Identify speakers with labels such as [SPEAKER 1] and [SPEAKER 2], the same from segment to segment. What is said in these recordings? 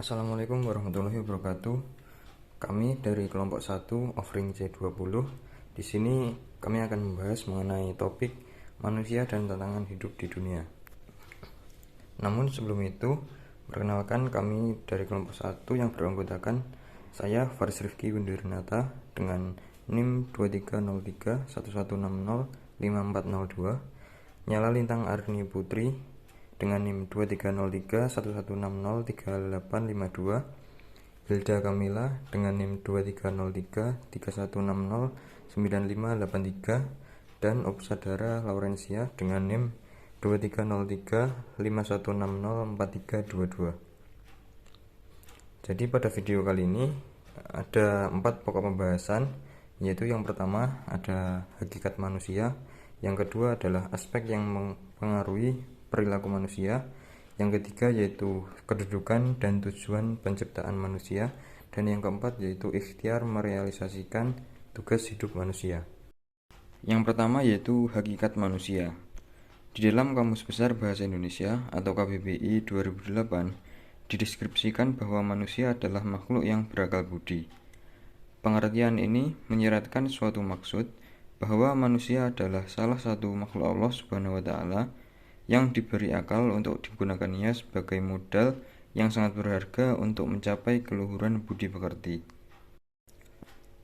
[SPEAKER 1] Assalamualaikum warahmatullahi wabarakatuh. Kami dari kelompok 1 Offering C20. Di sini kami akan membahas mengenai topik manusia dan tantangan hidup di dunia. Namun sebelum itu, perkenalkan kami dari kelompok 1 yang beranggotakan saya Faris Rifki Windirnata dengan NIM 230311605402, Nyala Lintang Arni Putri dengan NIM 230311603852, Hilda Kamila dengan NIM 230331609583, dan Opsadara Laurencia dengan NIM 230351604322. Jadi pada video kali ini ada 4 pokok pembahasan, yaitu yang pertama ada hakikat manusia, yang kedua adalah aspek yang mempengaruhi perilaku manusia, yang ketiga yaitu kedudukan dan tujuan penciptaan manusia, dan yang keempat yaitu ikhtiar merealisasikan tugas hidup manusia. Yang pertama yaitu hakikat manusia. Di dalam Kamus Besar Bahasa Indonesia atau KBBI 2008 dideskripsikan bahwa manusia adalah makhluk yang berakal budi. Pengertian ini menyiratkan suatu maksud bahwa manusia adalah salah satu makhluk Allah Subhanahu wa Ta'ala yang diberi akal untuk digunakannya sebagai modal yang sangat berharga untuk mencapai keluhuran budi pekerti.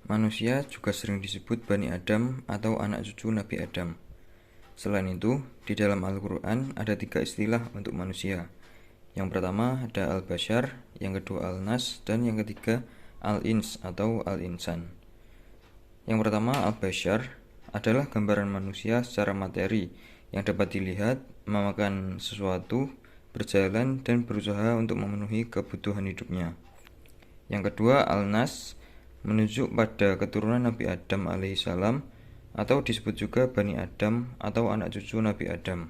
[SPEAKER 1] Manusia juga sering disebut Bani Adam atau anak cucu Nabi Adam. Selain itu, di dalam Al-Quran ada 3 istilah untuk manusia. Yang pertama ada Al-Bashar, yang kedua Al-Nas, dan yang ketiga Al-Ins atau Al-Insan. Yang pertama Al-Bashar adalah gambaran manusia secara materi yang dapat dilihat, memakan sesuatu, berjalan, dan berusaha untuk memenuhi kebutuhan hidupnya. Yang kedua Al-Nas menunjuk pada keturunan Nabi Adam alaihissalam, atau disebut juga Bani Adam atau anak cucu Nabi Adam.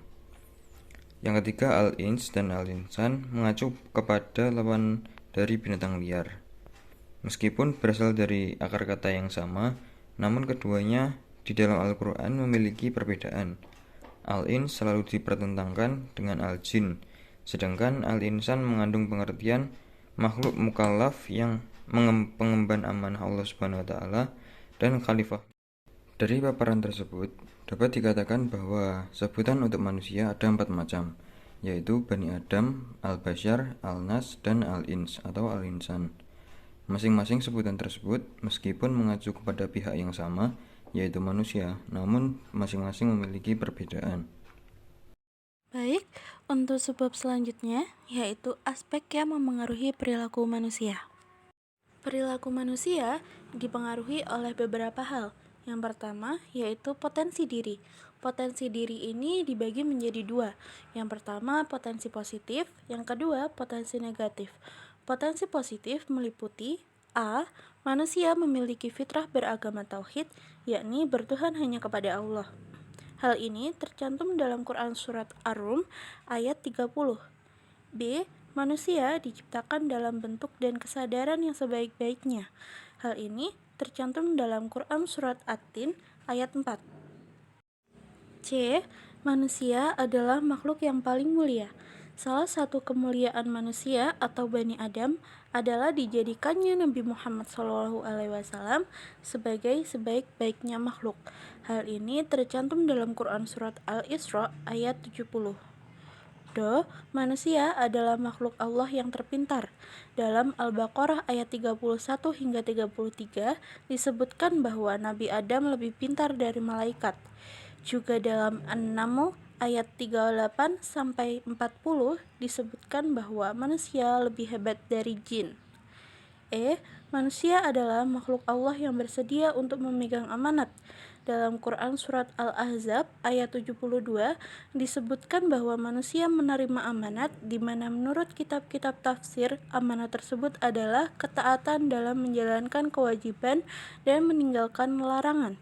[SPEAKER 1] Yang ketiga Al-Ins dan Al-Insan mengacu kepada lawan dari binatang liar. Meskipun berasal dari akar kata yang sama, namun keduanya di dalam Al-Quran memiliki perbedaan. Al-Ins selalu dipertentangkan dengan Al-Jin, sedangkan Al-Insan mengandung pengertian makhluk mukallaf yang pengemban amanah Allah Subhanahu wa Ta'ala dan khalifah. Dari paparan tersebut, dapat dikatakan bahwa sebutan untuk manusia ada 4 macam, yaitu Bani Adam, Al-Bashar, Al-Nas, dan Al-Ins atau Al-Insan. Masing-masing sebutan tersebut meskipun mengacu kepada pihak yang sama, yaitu manusia, namun masing-masing memiliki perbedaan.
[SPEAKER 2] Baik, untuk sebab selanjutnya yaitu aspek yang memengaruhi perilaku manusia. Perilaku manusia dipengaruhi oleh beberapa hal. Yang pertama yaitu potensi diri. Potensi diri ini dibagi menjadi 2. Yang pertama potensi positif, yang kedua potensi negatif. Potensi positif meliputi A. Manusia memiliki fitrah beragama tauhid, yakni bertuhan hanya kepada Allah. Hal ini tercantum dalam Quran Surat Ar-Rum ayat 30. B. Manusia diciptakan dalam bentuk dan kesadaran yang sebaik-baiknya. Hal ini tercantum dalam Quran Surat At-Tin ayat 4. C. Manusia adalah makhluk yang paling mulia. Salah satu kemuliaan manusia atau Bani Adam adalah dijadikannya Nabi Muhammad SAW sebagai sebaik-baiknya makhluk. Hal ini tercantum dalam Quran Surat Al-Isra ayat 70. Do, manusia adalah makhluk Allah yang terpintar. Dalam Al-Baqarah ayat 31 hingga 33 disebutkan bahwa Nabi Adam lebih pintar dari malaikat. Juga dalam An-Naml ayat 38 sampai 40 disebutkan bahwa manusia lebih hebat dari jin. Manusia adalah makhluk Allah yang bersedia untuk memegang amanat. Dalam Quran Surat Al-Ahzab ayat 72 disebutkan bahwa manusia menerima amanat, di mana menurut kitab-kitab tafsir, amanat tersebut adalah ketaatan dalam menjalankan kewajiban dan meninggalkan larangan.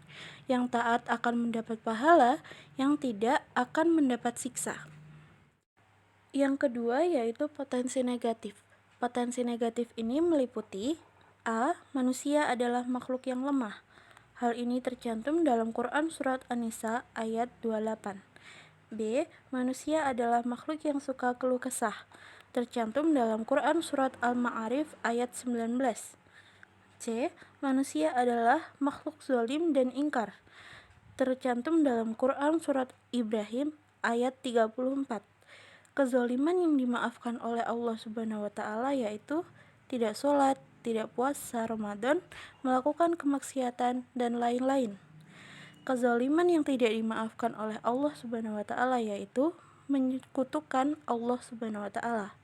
[SPEAKER 2] Yang taat akan mendapat pahala, yang tidak akan mendapat siksa. Yang kedua yaitu potensi negatif. Potensi negatif ini meliputi A. Manusia adalah makhluk yang lemah. Hal ini tercantum dalam Quran Surat An-Nisa ayat 28. B. Manusia adalah makhluk yang suka keluh kesah. tercantum dalam Quran Surat Al-Ma'arij ayat 19. C. Manusia adalah makhluk zalim dan ingkar, tercantum dalam Quran Surat Ibrahim ayat 34. Kezaliman yang dimaafkan oleh Allah Subhanahu wa Ta'ala yaitu tidak sholat, tidak puasa Ramadan, melakukan kemaksiatan, dan lain-lain. Kezaliman yang tidak dimaafkan oleh Allah Subhanahu wa Ta'ala yaitu menyekutukan Allah Subhanahu wa Ta'ala.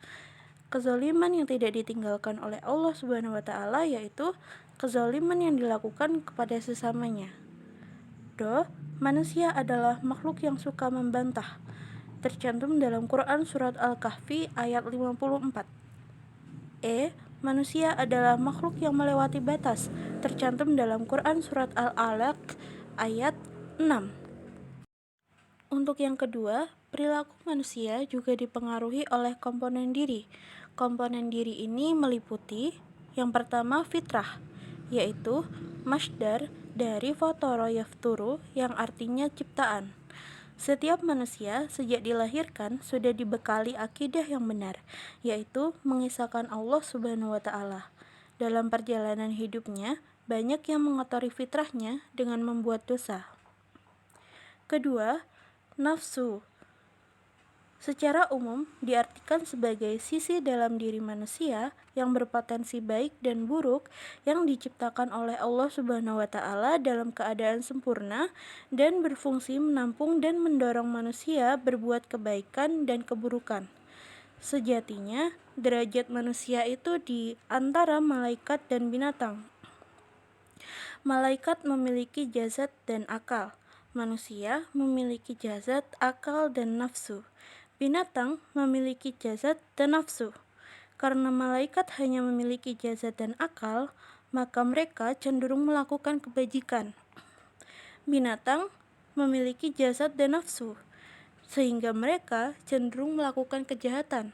[SPEAKER 2] Kezaliman yang tidak ditinggalkan oleh Allah Subhanahu wa Ta'ala yaitu kezaliman yang dilakukan kepada sesamanya. Do. Manusia adalah makhluk yang suka membantah, tercantum dalam Quran Surat Al-Kahfi ayat 54. E. Manusia adalah makhluk yang melewati batas, tercantum dalam Quran Surat Al-Alaq ayat 6. Untuk yang kedua, perilaku manusia juga dipengaruhi oleh komponen diri. Komponen diri ini meliputi yang pertama fitrah, yaitu masdar dari fatara yafturu yang artinya ciptaan. Setiap manusia sejak dilahirkan sudah dibekali akidah yang benar, yaitu mengisahkan Allah Subhanahu wa Ta'ala. Dalam perjalanan hidupnya, banyak yang mengotori fitrahnya dengan membuat dosa. Kedua, nafsu. Secara umum diartikan sebagai sisi dalam diri manusia yang berpotensi baik dan buruk yang diciptakan oleh Allah Subhanahu wa Ta'ala dalam keadaan sempurna dan berfungsi menampung dan mendorong manusia berbuat kebaikan dan keburukan. Sejatinya, derajat manusia itu di antara malaikat dan binatang. Malaikat memiliki jasad dan akal. Manusia memiliki jasad, akal, dan nafsu. Binatang memiliki jasad dan nafsu. Karena malaikat hanya memiliki jasad dan akal, maka mereka cenderung melakukan kebajikan. Binatang memiliki jasad dan nafsu, sehingga mereka cenderung melakukan kejahatan.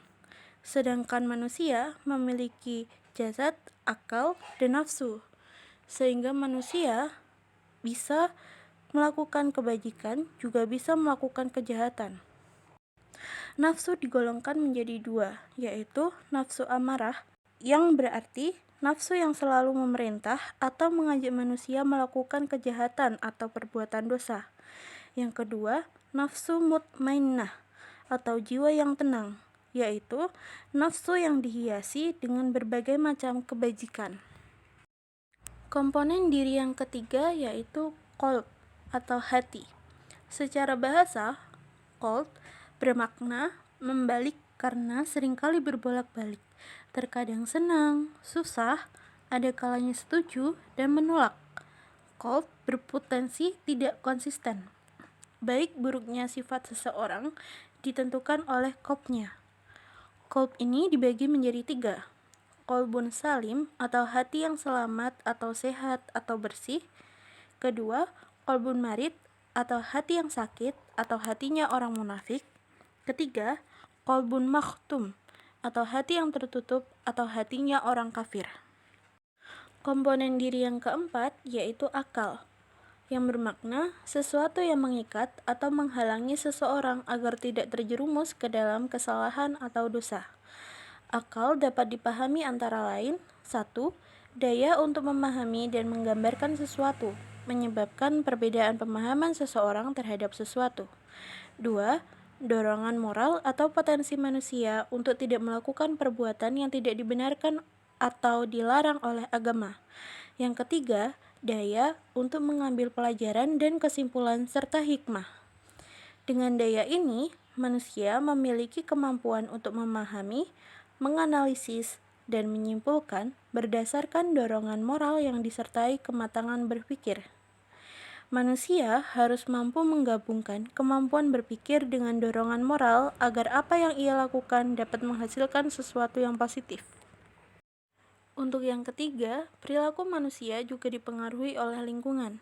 [SPEAKER 2] Sedangkan manusia memiliki jasad, akal, dan nafsu, sehingga manusia bisa melakukan kebajikan, juga bisa melakukan kejahatan. Nafsu digolongkan menjadi dua, yaitu nafsu amarah, yang berarti nafsu yang selalu memerintah atau mengajak manusia melakukan kejahatan atau perbuatan dosa. Yang kedua, nafsu mutmainnah atau jiwa yang tenang, yaitu nafsu yang dihiasi dengan berbagai macam kebajikan. Komponen diri yang ketiga yaitu qalb atau hati. Secara bahasa, qalb bermakna membalik karena seringkali berbolak-balik, terkadang senang, susah, ada kalanya setuju dan menolak. Qalb berpotensi tidak konsisten. Baik buruknya sifat seseorang ditentukan oleh qalbnya. Qalb ini dibagi menjadi 3. Qalbun salim atau hati yang selamat atau sehat atau bersih. Kedua, qalbun marid atau hati yang sakit atau hatinya orang munafik. Ketiga, qalbun makhtum atau hati yang tertutup atau hatinya orang kafir. Komponen diri yang keempat yaitu akal, yang bermakna sesuatu yang mengikat atau menghalangi seseorang agar tidak terjerumus ke dalam kesalahan atau dosa. Akal dapat dipahami antara lain: 1. Daya untuk memahami dan menggambarkan sesuatu, menyebabkan perbedaan pemahaman seseorang terhadap sesuatu. 2. Dorongan moral atau potensi manusia untuk tidak melakukan perbuatan yang tidak dibenarkan atau dilarang oleh agama. Yang ketiga, daya untuk mengambil pelajaran dan kesimpulan serta hikmah. Dengan daya ini, manusia memiliki kemampuan untuk memahami, menganalisis, dan menyimpulkan berdasarkan dorongan moral yang disertai kematangan berpikir. Manusia harus mampu menggabungkan kemampuan berpikir dengan dorongan moral agar apa yang ia lakukan dapat menghasilkan sesuatu yang positif. Untuk yang ketiga, perilaku manusia juga dipengaruhi oleh lingkungan.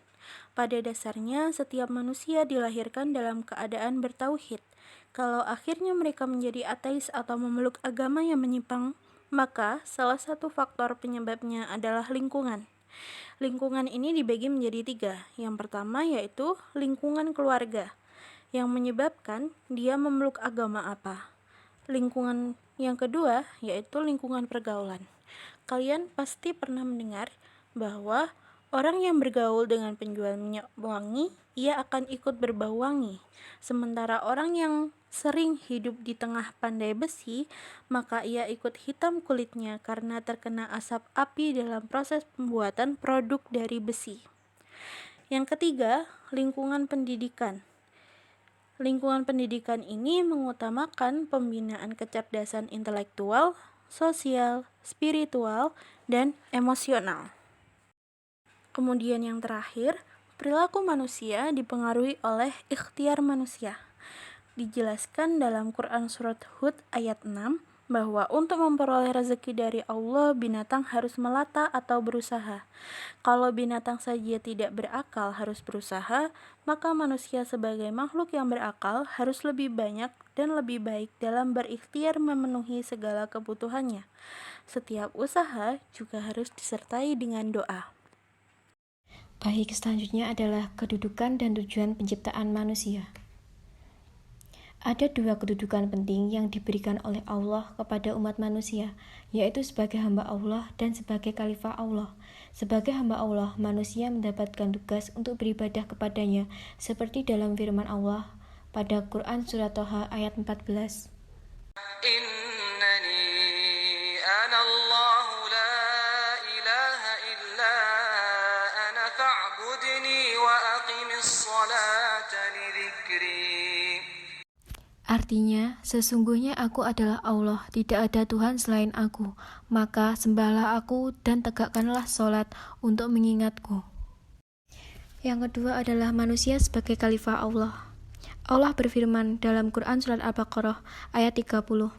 [SPEAKER 2] Pada dasarnya, setiap manusia dilahirkan dalam keadaan bertauhid. Kalau akhirnya mereka menjadi ateis atau memeluk agama yang menyimpang, maka salah satu faktor penyebabnya adalah lingkungan. Lingkungan ini dibagi menjadi 3. Yang pertama yaitu lingkungan keluarga, yang menyebabkan dia memeluk agama apa. Lingkungan Yang kedua, yaitu lingkungan pergaulan. Kalian pasti pernah mendengar bahwa orang yang bergaul dengan penjual minyak wangi, ia akan ikut berbau wangi. Sementara orang yang sering hidup di tengah pandai besi, maka ia ikut hitam kulitnya karena terkena asap api dalam proses pembuatan produk dari besi. Yang ketiga, lingkungan pendidikan. Lingkungan pendidikan ini mengutamakan pembinaan kecerdasan intelektual, sosial, spiritual, dan emosional. Kemudian yang terakhir, perilaku manusia dipengaruhi oleh ikhtiar manusia. Dijelaskan dalam Quran Surat Hud ayat 6 bahwa untuk memperoleh rezeki dari Allah, binatang harus melata atau berusaha. Kalau binatang saja tidak berakal harus berusaha, maka manusia sebagai makhluk yang berakal harus lebih banyak dan lebih baik dalam berikhtiar memenuhi segala kebutuhannya. Setiap usaha juga harus disertai dengan doa.
[SPEAKER 3] Baik, selanjutnya adalah kedudukan dan tujuan penciptaan manusia. Ada dua kedudukan penting yang diberikan oleh Allah kepada umat manusia, yaitu sebagai hamba Allah dan sebagai khalifah Allah. Sebagai hamba Allah, manusia mendapatkan tugas untuk beribadah kepadanya, seperti dalam firman Allah pada Quran Surat Toha ayat 14.
[SPEAKER 1] Innani ana Allah la ilaha illa ana fa'budni wa aqimis salata li dzikri.
[SPEAKER 3] Artinya, sesungguhnya aku adalah Allah, tidak ada Tuhan selain aku, maka sembahlah aku dan tegakkanlah sholat untuk mengingatku. Yang kedua adalah manusia sebagai khalifah Allah. Allah berfirman dalam Quran Surat Al-Baqarah ayat 30.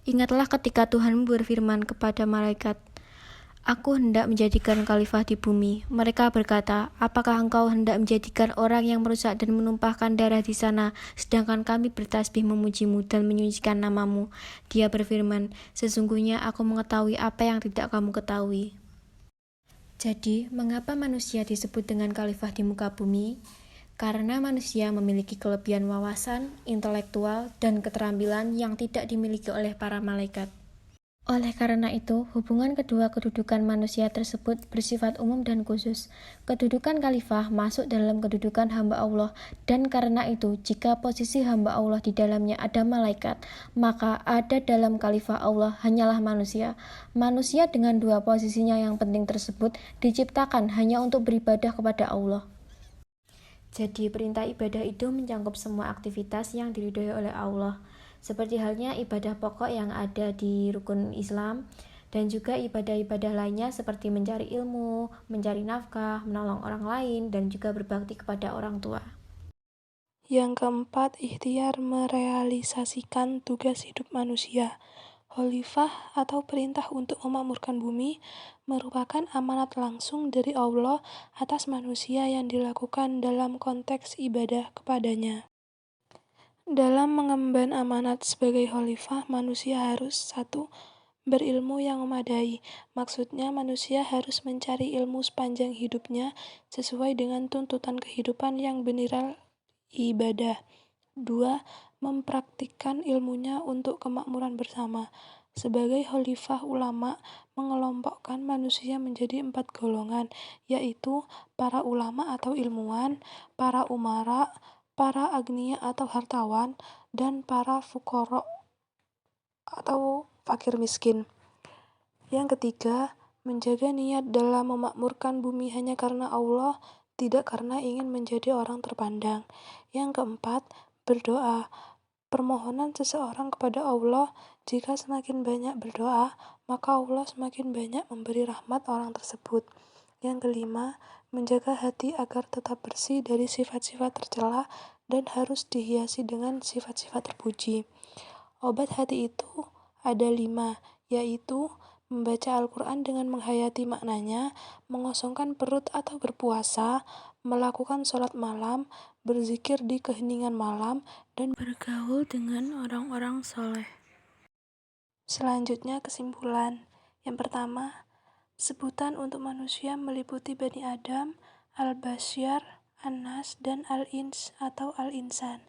[SPEAKER 3] Ingatlah ketika Tuhan berfirman kepada malaikat, Aku hendak menjadikan khalifah di bumi. Mereka berkata, apakah engkau hendak menjadikan orang yang merusak dan menumpahkan darah di sana, sedangkan kami bertasbih memujimu dan menyucikan namamu? Dia berfirman, sesungguhnya aku mengetahui apa yang tidak kamu ketahui. Jadi, mengapa manusia disebut dengan khalifah di muka bumi? Karena manusia memiliki kelebihan wawasan, intelektual, dan keterampilan yang tidak dimiliki oleh para malaikat. Oleh karena itu, hubungan kedua kedudukan manusia tersebut bersifat umum dan khusus. Kedudukan khalifah masuk dalam kedudukan hamba Allah, dan karena itu, jika posisi hamba Allah di dalamnya ada malaikat, maka ada dalam khalifah Allah hanyalah manusia. Manusia dengan dua posisinya yang penting tersebut diciptakan hanya untuk beribadah kepada Allah. Jadi, perintah ibadah itu mencakup semua aktivitas yang diridhoi oleh Allah, seperti halnya ibadah pokok yang ada di rukun Islam, dan juga ibadah-ibadah lainnya seperti mencari ilmu, mencari nafkah, menolong orang lain, dan juga berbakti kepada orang tua.
[SPEAKER 2] Yang keempat, ikhtiar merealisasikan tugas hidup manusia. Khalifah atau perintah untuk memakmurkan bumi merupakan amanat langsung dari Allah atas manusia yang dilakukan dalam konteks ibadah kepadanya. Dalam mengemban amanat sebagai khalifah, manusia harus 1. Berilmu yang memadai. Maksudnya manusia harus mencari ilmu sepanjang hidupnya sesuai dengan tuntutan kehidupan yang benar ibadah. 2. Mempraktikkan ilmunya untuk kemakmuran bersama. Sebagai khalifah, ulama mengelompokkan manusia menjadi 4 golongan, yaitu para ulama atau ilmuwan, para umara, para agniya atau hartawan, dan para fuqara atau fakir miskin. Yang ketiga, menjaga niat dalam memakmurkan bumi hanya karena Allah, tidak karena ingin menjadi orang terpandang. Yang keempat, berdoa. Permohonan seseorang kepada Allah, jika semakin banyak berdoa, maka Allah semakin banyak memberi rahmat orang tersebut. Yang kelima, menjaga hati agar tetap bersih dari sifat-sifat tercela dan harus dihiasi dengan sifat-sifat terpuji. Obat hati itu ada 5, yaitu membaca Al-Quran dengan menghayati maknanya, mengosongkan perut atau berpuasa, melakukan sholat malam, berzikir di keheningan malam, dan bergaul dengan orang-orang soleh. Selanjutnya kesimpulan. Yang pertama, sebutan untuk manusia meliputi Bani Adam, Al-Basyar, An-Nas, dan Al-Ins atau Al-Insan.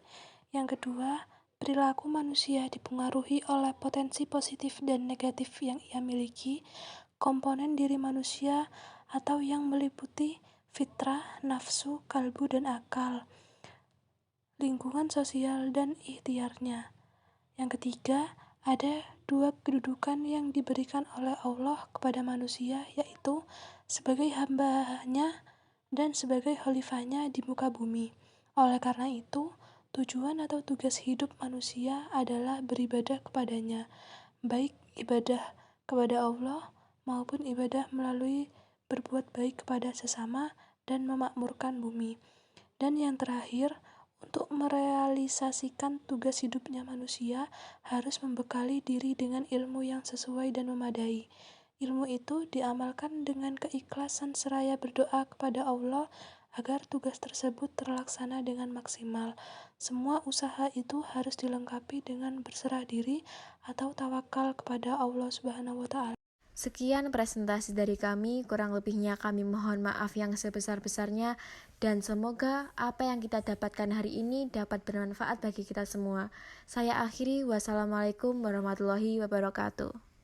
[SPEAKER 2] Yang kedua, Perilaku manusia dipengaruhi oleh potensi positif dan negatif yang ia miliki, komponen diri manusia atau yang meliputi fitrah, nafsu, kalbu, dan akal, lingkungan sosial, dan ikhtiarnya. Yang ketiga, ada dua kedudukan yang diberikan oleh Allah kepada manusia, yaitu sebagai hamba-Nya dan sebagai khalifahnya di muka bumi. Oleh karena itu, tujuan atau tugas hidup manusia adalah beribadah kepadanya, baik ibadah kepada Allah maupun ibadah melalui berbuat baik kepada sesama dan memakmurkan bumi. Dan yang terakhir, untuk merealisasikan tugas hidupnya manusia harus membekali diri dengan ilmu yang sesuai dan memadai. Ilmu itu diamalkan dengan keikhlasan seraya berdoa kepada Allah agar tugas tersebut terlaksana dengan maksimal. Semua usaha itu harus dilengkapi dengan berserah diri atau tawakal kepada Allah Subhanahu wa Ta'ala.
[SPEAKER 3] Sekian presentasi dari kami, kurang lebihnya kami mohon maaf yang sebesar-besarnya dan semoga apa yang kita dapatkan hari ini dapat bermanfaat bagi kita semua. Saya akhiri, wassalamualaikum warahmatullahi wabarakatuh.